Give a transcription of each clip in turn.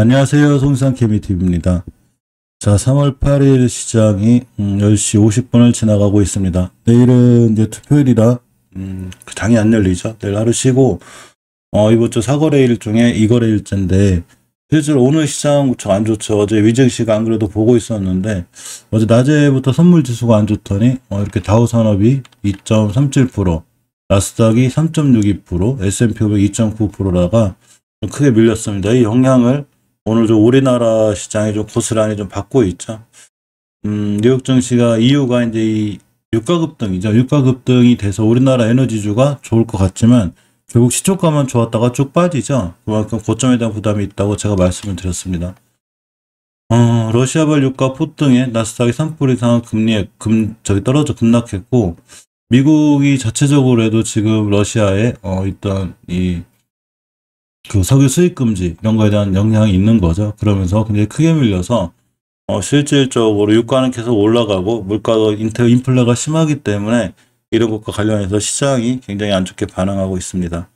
안녕하세요. 송상케미TV입니다. 자, 3월 8일 시장이 10시 50분을 지나가고 있습니다. 내일은 이제 투표일이라 그 장이 안 열리죠. 내일 하루 쉬고 이번 주 4거래일 중에 2거래일째인데 실제로 오늘 시장 무척 안 좋죠. 어제 위증시가 안 그래도 보고 있었는데 어제 낮에부터 선물 지수가 안 좋더니 이렇게 다우산업이 2.37%, 나스닥이 3.62%, S&P 500 2.9%라가 크게 밀렸습니다. 이 영향을 오늘 좀 우리나라 시장이 좀 고스란히 좀 받고 있죠. 뉴욕 증시가 이유가 이제 이 유가 급등이죠. 유가 급등이 돼서 우리나라 에너지주가 좋을 것 같지만 결국 시초가만 좋았다가 쭉 빠지죠. 그만큼 고점에 대한 부담이 있다고 제가 말씀을 드렸습니다. 러시아발 유가 폭등에 나스닥이 3% 이상 떨어져 급락했고, 미국이 자체적으로 해도 지금 러시아에 있던 그 석유 수입 금지 이런 거에 대한 영향이 있는 거죠. 그러면서 굉장히 크게 밀려서 실질적으로 유가는 계속 올라가고 물가도 인플레가 심하기 때문에 이런 것과 관련해서 시장이 굉장히 안 좋게 반응하고 있습니다.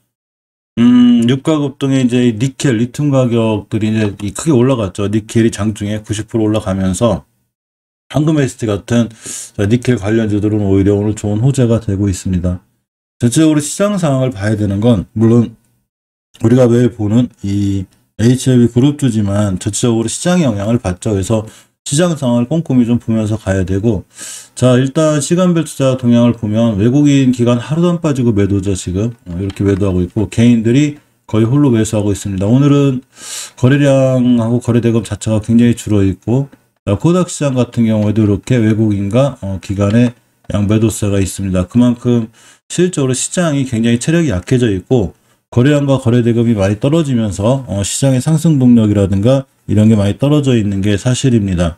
유가 급등에 이제 니켈, 리튬 가격들이 이제 크게 올라갔죠. 니켈이 장중에 90% 올라가면서 황금 ST 같은 니켈 관련주들은 오히려 오늘 좋은 호재가 되고 있습니다. 전체적으로 시장 상황을 봐야 되는 건 물론 우리가 매일 보는 이 HLB 그룹주지만 전체적으로 시장의 영향을 받죠. 그래서 시장 상황을 꼼꼼히 좀 보면서 가야 되고, 자, 일단 시간별 투자 동향을 보면 외국인 기관 하루도 안 빠지고 매도죠. 지금 이렇게 매도하고 있고 개인들이 거의 홀로 매수하고 있습니다. 오늘은 거래량하고 거래대금 자체가 굉장히 줄어 있고, 코닥 시장 같은 경우에도 이렇게 외국인과 기관의 양 매도세가 있습니다. 그만큼 실질적으로 시장이 굉장히 체력이 약해져 있고 거래량과 거래대금이 많이 떨어지면서 시장의 상승 동력이라든가 이런 게 많이 떨어져 있는 게 사실입니다.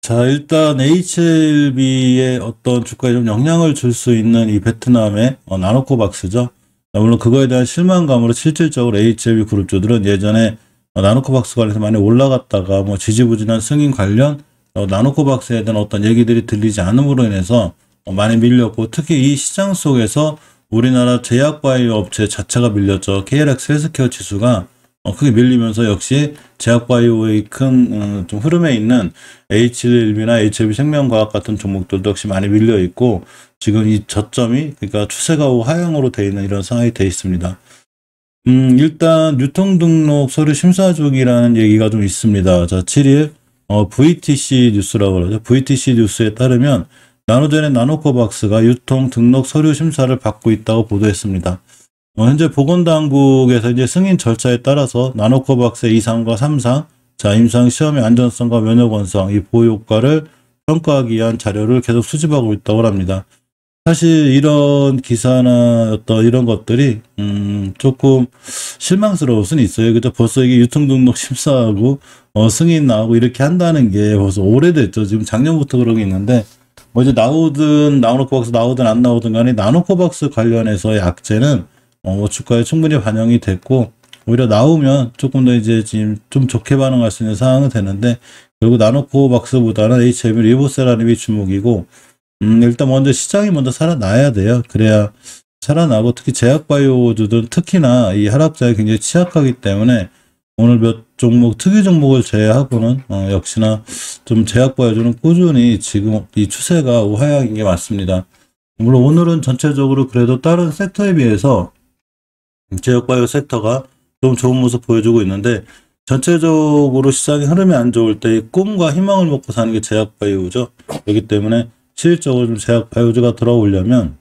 자, 일단 HLB의 어떤 주가에 좀 영향을 줄 수 있는 이 베트남의 나노코박스죠. 물론 그거에 대한 실망감으로 실질적으로 HLB 그룹주들은 예전에 나노코박스 관련해서 많이 올라갔다가 뭐 지지부진한 승인 관련 나노코박스에 대한 어떤 얘기들이 들리지 않음으로 인해서 많이 밀렸고, 특히 이 시장 속에서 우리나라 제약바이오 업체 자체가 밀렸죠. KLX 헬스케어 지수가 크게 밀리면서 역시 제약바이오의 큰 좀 흐름에 있는 HLB나 HLB 생명과학 같은 종목들도 역시 많이 밀려 있고, 지금 이 저점이 그러니까 추세가 하향으로 되어 있는 이런 상황이 되어 있습니다. 일단 유통등록 서류 심사 중이라는 얘기가 좀 있습니다. 자, 7일 VTC 뉴스라고 그러죠. VTC 뉴스에 따르면 나노젠의 나노코박스가 유통 등록 서류 심사를 받고 있다고 보도했습니다. 현재 보건당국에서 이제 승인 절차에 따라서 나노코박스의 2상과 3상, 자, 임상 시험의 안전성과 면역원성, 이 보호 효과를 평가하기 위한 자료를 계속 수집하고 있다고 합니다. 사실 이런 기사나 어떤 이런 것들이 조금 실망스러울 수는 있어요. 그죠? 벌써 이게 유통등록 심사하고 승인 나오고 이렇게 한다는 게 벌써 오래됐죠. 지금 작년부터 그런 게 있는데 뭐 이제 나노코박스 나오든 안 나오든 간에 나노코박스 관련해서의 악재는 주가에 충분히 반영이 됐고, 오히려 나오면 조금 더 이제 지금 좀 좋게 반응할 수 있는 상황은 되는데, 결국 나노코박스보다는 HLB 리보세라님이 주목이고, 일단 먼저 시장이 먼저 살아나야 돼요. 그래야 살아나고, 특히 제약바이오주들은 특히나 이 하락장이 굉장히 취약하기 때문에 오늘 몇 종목, 특이 종목을 제외하고는 역시나 좀 제약바이오주는 꾸준히 지금 이 추세가 우하향인 게 맞습니다. 물론 오늘은 전체적으로 그래도 다른 섹터에 비해서 제약바이오 섹터가 좀 좋은 모습 보여주고 있는데, 전체적으로 시장이 흐름이 안 좋을 때 꿈과 희망을 먹고 사는 게 제약바이오죠. 그렇기 때문에 실질적으로 좀 제약바이오주가 들어오려면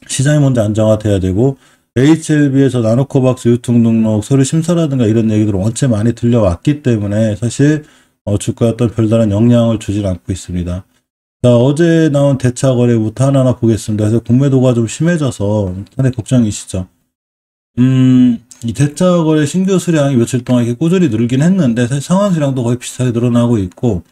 시장이 먼저 안정화돼야 되고, HLB에서 나노코박스 유통등록 서류 심사라든가 이런 얘기들 원체 많이 들려왔기 때문에 사실 주가에 어떤 별다른 영향을 주진 않고 있습니다. 자, 어제 나온 대차 거래부터 하나하나 보겠습니다. 그래서 공매도가 좀 심해져서 상당히 걱정이시죠. 이 대차 거래 신규 수량이 며칠 동안 이렇게 꾸준히 늘긴 했는데 사실 상환 수량도 거의 비슷하게 늘어나고 있고,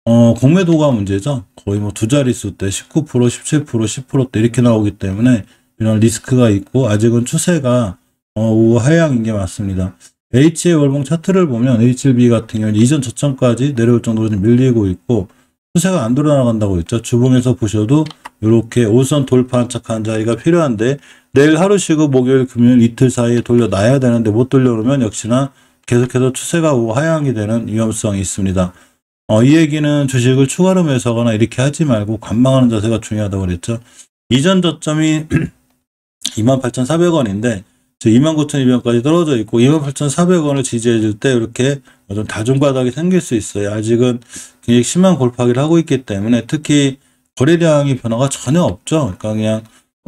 공매도가 문제죠. 거의 뭐 두 자릿수 때 19%, 17%, 10%대 이렇게 나오기 때문에 이런 리스크가 있고, 아직은 추세가 우하향인 게 맞습니다. HA 월봉 차트를 보면 HLB 같은 경우는 이전 저점까지 내려올 정도로 좀 밀리고 있고, 추세가 안 돌아나간다고 했죠. 주봉에서 보셔도 이렇게 5선 돌파 안착한 자리가 필요한데, 내일 하루 쉬고 목요일, 금요일 이틀 사이에 돌려놔야 되는데 못 돌려놓으면 역시나 계속해서 추세가 하향이 되는 위험성이 있습니다. 이 얘기는 주식을 추가로 매수하거나 이렇게 하지 말고 관망하는 자세가 중요하다고 그랬죠. 이전 저점이 28,400원인데 29,200원까지 떨어져 있고 28,400원을 지지해 줄 때 이렇게 좀 다중바닥이 생길 수 있어요. 아직은 굉장히 심한 골파기를 하고 있기 때문에 특히 거래량이 변화가 전혀 없죠. 그러니까 그냥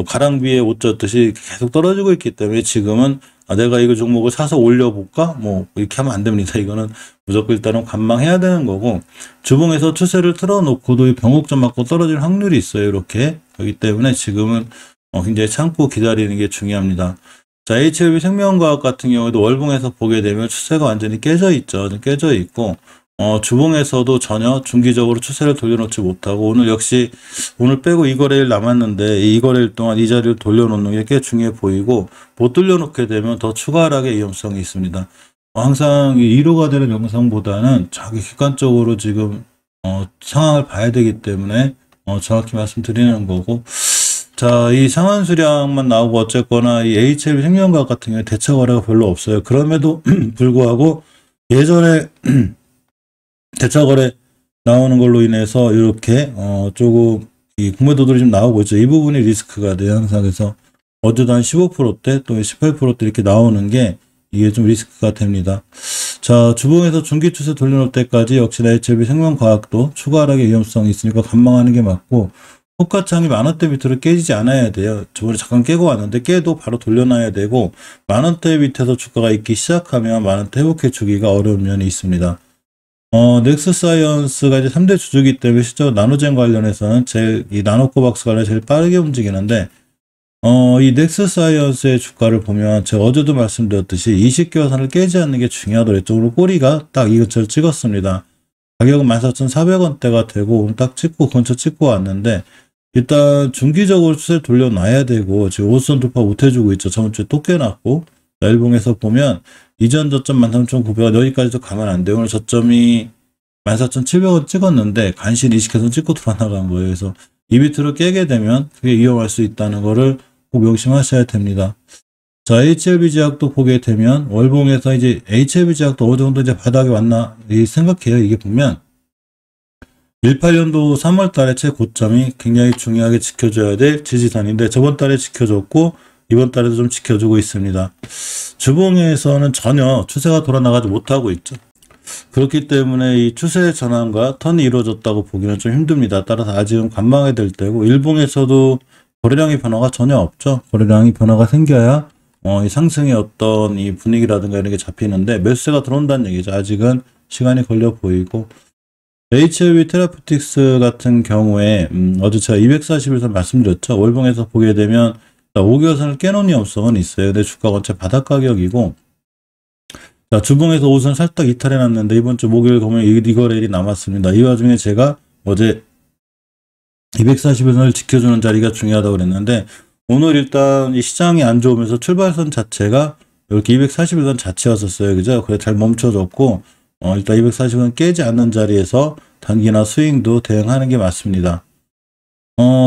가랑비에 옷 젖듯이 계속 떨어지고 있기 때문에 지금은 내가 이거 종목을 사서 올려볼까? 뭐 이렇게 하면 안 됩니다. 이거는 무조건 일단은 관망해야 되는 거고 주봉에서 추세를 틀어놓고도 이 병옥점 맞고 떨어질 확률이 있어요. 이렇게. 그렇기 때문에 지금은 굉장히 참고 기다리는 게 중요합니다. 자, HLB 생명과학 같은 경우에도 월봉에서 보게 되면 추세가 완전히 깨져 있죠. 깨져 있고 주봉에서도 전혀 중기적으로 추세를 돌려놓지 못하고 오늘 역시 오늘 빼고 이 거래일 남았는데 이 거래일 동안 이 자리를 돌려놓는 게 꽤 중요해 보이고 못 돌려놓게 되면 더 추가 하락의 위험성이 있습니다. 항상 이 1호가 되는 영상보다는 자기 객관적으로 지금 상황을 봐야 되기 때문에 정확히 말씀드리는 거고 자, 이 상한 수량만 나오고 어쨌거나 이 HLB 생명과학 같은 경우에 대차 거래가 별로 없어요. 그럼에도 불구하고 예전에 대차 거래 나오는 걸로 인해서 이렇게 조금 이 국내 도들이 좀 나오고 있죠. 이 부분이 리스크가 돼요. 항상 그래서 어제도 한 15%대 또 18%대 이렇게 나오는 게 이게 좀 리스크가 됩니다. 자, 주봉에서 중기 추세 돌려놓을 때까지 역시나 HLB 생명과학도 추가 하락의 위험성이 있으니까 관망하는 게 맞고 호가창이 10,000원대 밑으로 깨지지 않아야 돼요. 저번에 잠깐 깨고 왔는데 깨도 바로 돌려놔야 되고 10,000원대 밑에서 주가가 있기 시작하면 10,000원대 회복해 주기가 어려운 면이 있습니다. 넥스사이언스가 이제 3대 주주기 때문에 실제로 나노젠 관련해서는 이 나노코박스 관련 제일 빠르게 움직이는데 이 넥스사이언스의 주가를 보면 제가 어제도 말씀드렸듯이 20개월 선을 깨지 않는 게 중요하더랬죠. 오늘 꼬리가 딱 이 근처를 찍었습니다. 가격은 14,400원대가 되고 오늘 딱 찍고 근처 찍고 왔는데 일단 중기적으로 추세를 돌려놔야 되고 지금 5선 돌파 못해주고 있죠. 저번 주에 또 깨놨고 일봉에서 보면 이전 저점 13,900원 여기까지도 가면 안 돼요. 오늘 저점이 14,700원 찍었는데 간신히 20개선 찍고 돌아나간 거예요. 그래서 이 밑으로 깨게 되면 그게 위험할 수 있다는 거를 꼭 명심하셔야 됩니다. 자, HLB 제약도 보게 되면 월봉에서 이제 HLB 제약도 어느 정도 이제 바닥에 왔나 생각해요. 이게 보면 18년도 3월 달에 최고점이 굉장히 중요하게 지켜줘야 될 지지선인데 저번 달에 지켜줬고 이번 달에도 좀 지켜주고 있습니다. 주봉에서는 전혀 추세가 돌아나가지 못하고 있죠. 그렇기 때문에 이 추세 전환과 턴이 이루어졌다고 보기는 좀 힘듭니다. 따라서 아직은 관망해야 될 때고 일봉에서도 거래량의 변화가 전혀 없죠. 거래량이 변화가 생겨야 이 상승의 어떤 이 분위기라든가 이런 게 잡히는데 매수세가 들어온다는 얘기죠. 아직은 시간이 걸려 보이고 HLB 테라퓨틱스 같은 경우에 어제 제가 241선 말씀드렸죠. 월봉에서 보게 되면 5개월선을 깨놓은 위험성은 있어요. 근데 주가 전체 바닥 가격이고 자, 주봉에서 5선 살짝 이탈해 놨는데 이번 주 목요일 보면 이 거래일이 남았습니다. 이 와중에 제가 어제 241선을 지켜주는 자리가 중요하다고 그랬는데 오늘 일단 이 시장이 안 좋으면서 출발선 자체가 이렇게 241선 자체였었어요. 그죠? 그래 잘 멈춰졌고 일단 240원 깨지 않는 자리에서 단기나 스윙도 대응하는 게 맞습니다.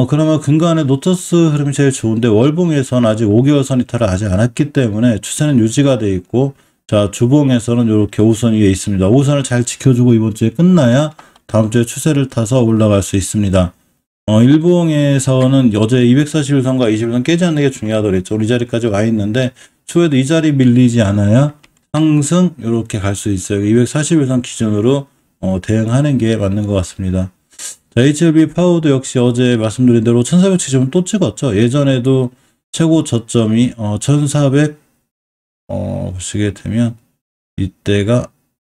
그러면 근간에 노터스 흐름이 제일 좋은데 월봉에서는 아직 5개월선 이탈을 하지 않았기 때문에 추세는 유지가 돼 있고 자, 주봉에서는 이렇게 5선 위에 있습니다. 5선을 잘 지켜주고 이번 주에 끝나야 다음 주에 추세를 타서 올라갈 수 있습니다. 일봉에서는 어제 241선과 21선 깨지 않는 게 중요하더랬죠. 이 자리까지 와 있는데 추후에도 이 자리 밀리지 않아야 상승 이렇게 갈 수 있어요. 241선 기준으로 대응하는 게 맞는 것 같습니다. 자, HLB 파워도 역시 어제 말씀드린 대로 1470은 또 찍었죠. 예전에도 최고 저점이 1400 보시게 되면 이때가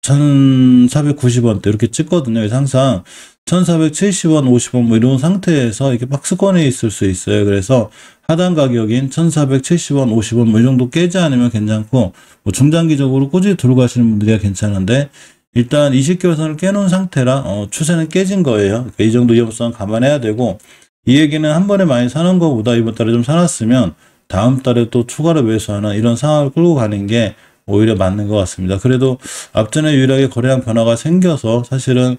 1490원대 이렇게 찍거든요. 그래서 항상 1470원, 50원 뭐 이런 상태에서 이렇게 박스권에 있을 수 있어요. 그래서 하단 가격인 1470원, 50원 뭐 이 정도 깨지 않으면 괜찮고 뭐 중장기적으로 꾸준히 들고 가시는 분들이 괜찮은데 일단 20개월 선을 깨놓은 상태라 추세는 깨진 거예요. 그러니까 이 정도 위험성 감안해야 되고 이 얘기는 한 번에 많이 사는 것보다 이번 달에 좀 사놨으면 다음 달에 또 추가로 매수하는 이런 상황을 끌고 가는 게 오히려 맞는 것 같습니다. 그래도 앞전에 유일하게 거래량 변화가 생겨서 사실은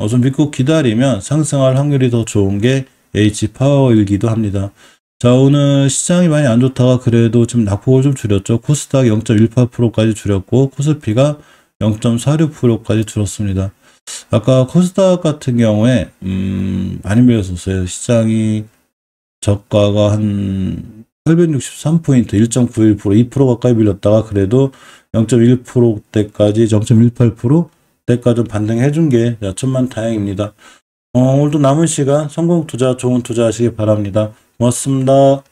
좀 믿고 기다리면 상승할 확률이 더 좋은 게 H파워이기도 합니다. 자, 오늘 시장이 많이 안 좋다가 그래도 좀 낙폭을 좀 줄였죠. 코스닥 0.18%까지 줄였고, 코스피가 0.46%까지 줄었습니다. 아까 코스닥 같은 경우에, 많이 밀렸었어요. 시장이 저가가 한 863포인트, 1.91%, 2% 가까이 밀렸다가 그래도 0.1%대까지, 0.18%대까지 좀 반등해 준 게 천만 다행입니다. 오늘도 남은 시간 성공 투자, 좋은 투자 하시기 바랍니다. 고맙습니다.